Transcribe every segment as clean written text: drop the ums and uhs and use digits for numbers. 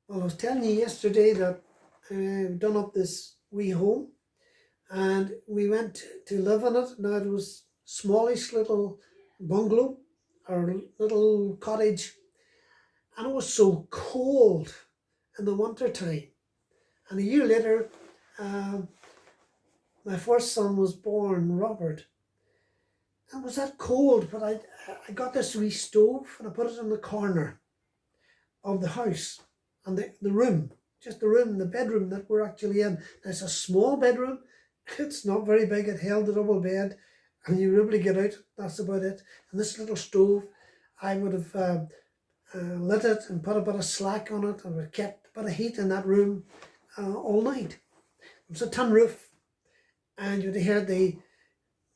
Well, I was telling you yesterday that I've done up this wee home and we went to live in it. Now it was smallish little bungalow or little cottage, and it was so cold in the winter time. And a year later, uh, my first son was born, Robert. And it was that cold, but I got this wee stove and I put it in the corner of the house and the room, just the room, the bedroom that we're actually in. It's a small bedroom. It's not very big. It held a double bed, and you really get out. That's about it. And this little stove, I would have lit it and put a bit of slack on it, and it kept a bit of heat in that room all night. It was a tin roof, and you'd hear the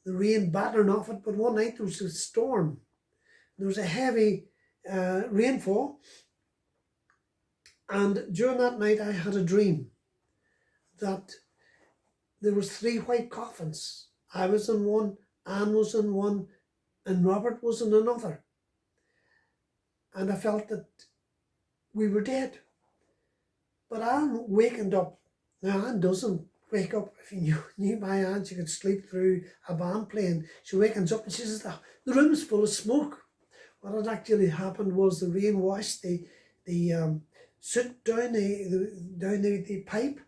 rain battering off it. But one night there was a storm. There was a heavy rainfall. And during that night, I had a dream that there was 3 white coffins. I was in one, Anne was in one, and Robert was in another. And I felt that we were dead. But Anne wakened up. Now, Anne doesn't wake up. If you knew my Anne, she could sleep through a band playing. She wakens up and she says, the room's full of smoke. What had actually happened was the rain washed the soot down the pipe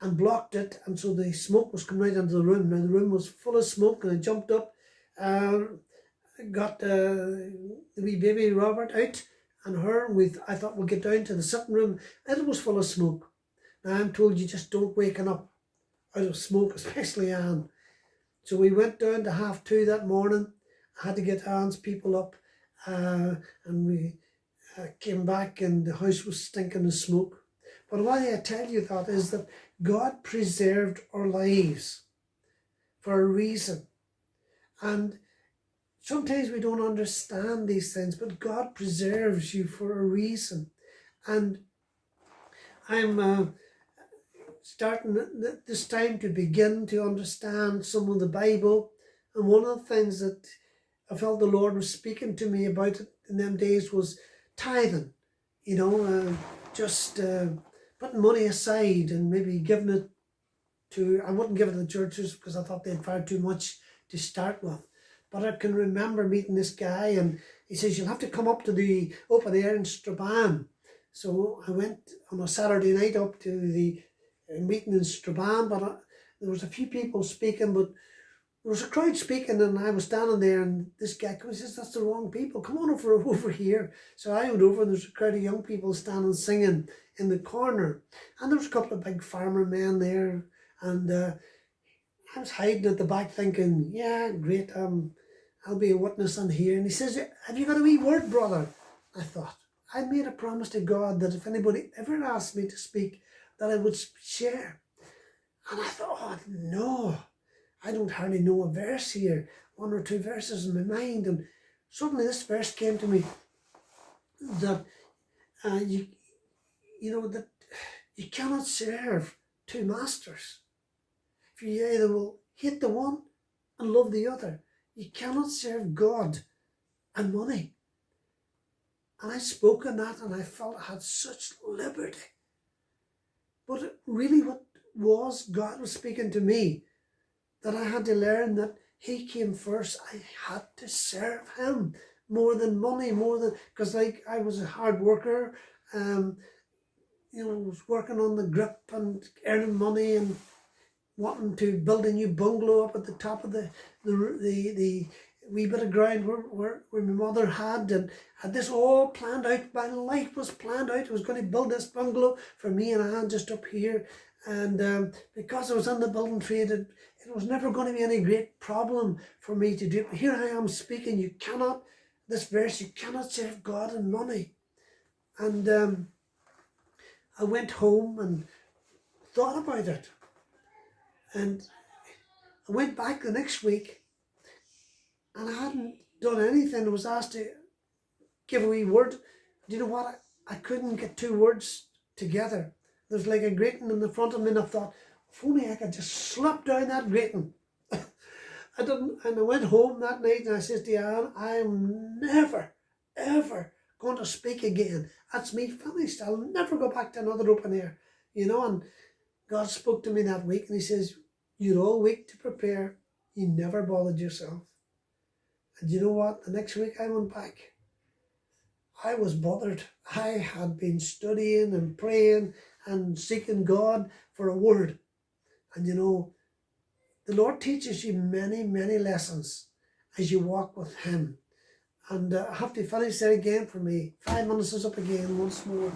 and blocked it, and so the smoke was coming right into the room. Now the room was full of smoke, and I jumped up, got the wee baby Robert out and her, and I thought we'll get down to the sitting room, and it was full of smoke. Now I'm told you just don't waken up out of smoke, especially Anne. So we went down to 2:30 that morning. I had to get Anne's people up, and we came back and the house was stinking of smoke. But why I tell you that is that God preserved our lives for a reason. And sometimes we don't understand these things, but God preserves you for a reason. And I'm starting this time to begin to understand some of the Bible. And one of the things that I felt the Lord was speaking to me about in them days was tithing, just putting money aside and maybe giving it to, I wouldn't give it to the churches because I thought they'd far too much to start with. But I can remember meeting this guy, and he says, you'll have to come up to the open air in Strabane. So I went on a Saturday night up to the meeting in Strabane, but there was a few people speaking, but there was a crowd speaking, and I was standing there, and this guy comes and says, that's the wrong people, come on over here. So I went over, and there's a crowd of young people standing singing in the corner, and there was a couple of big farmer men there, and I was hiding at the back thinking, yeah, great, I'll be a witness in here. And he says, have you got a wee word, brother? I thought, I made a promise to God that if anybody ever asked me to speak, that I would share. And I thought, oh no, I don't hardly know a verse here, 1 or 2 verses in my mind. And suddenly this verse came to me that that you cannot serve 2 masters. If you either will hate the one and love the other, you cannot serve God and money. And I spoke on that, and I felt I had such liberty. But really what was, God was speaking to me, that I had to learn that he came first. I had to serve him more than money, because I was a hard worker, was working on the grip and earning money and wanting to build a new bungalow up at the top of the wee bit of ground where my mother had, and had this all planned out. My life was planned out. I was going to build this bungalow for me and Anne just up here. And because I was in the building trade, it was never going to be any great problem for me to do. But here I am speaking, this verse, you cannot serve God and money. And I went home and thought about it. And I went back the next week, and I hadn't done anything. I was asked to give a wee word. Do you know what? I couldn't get 2 words together. There's like a grating in the front of me, and I thought, if only I could just slap down that grating. I went home that night, and I says to Anne, I am never, ever going to speak again. That's me finished. I'll never go back to another open air. You know, and God spoke to me that week and he says, you're all week to prepare. You never bothered yourself. And you know what? The next week I went back. I was bothered. I had been studying and praying and seeking God for a word. And you know, the Lord teaches you many, many lessons as you walk with him. And I have to finish there again for me. 5 minutes is up again once more.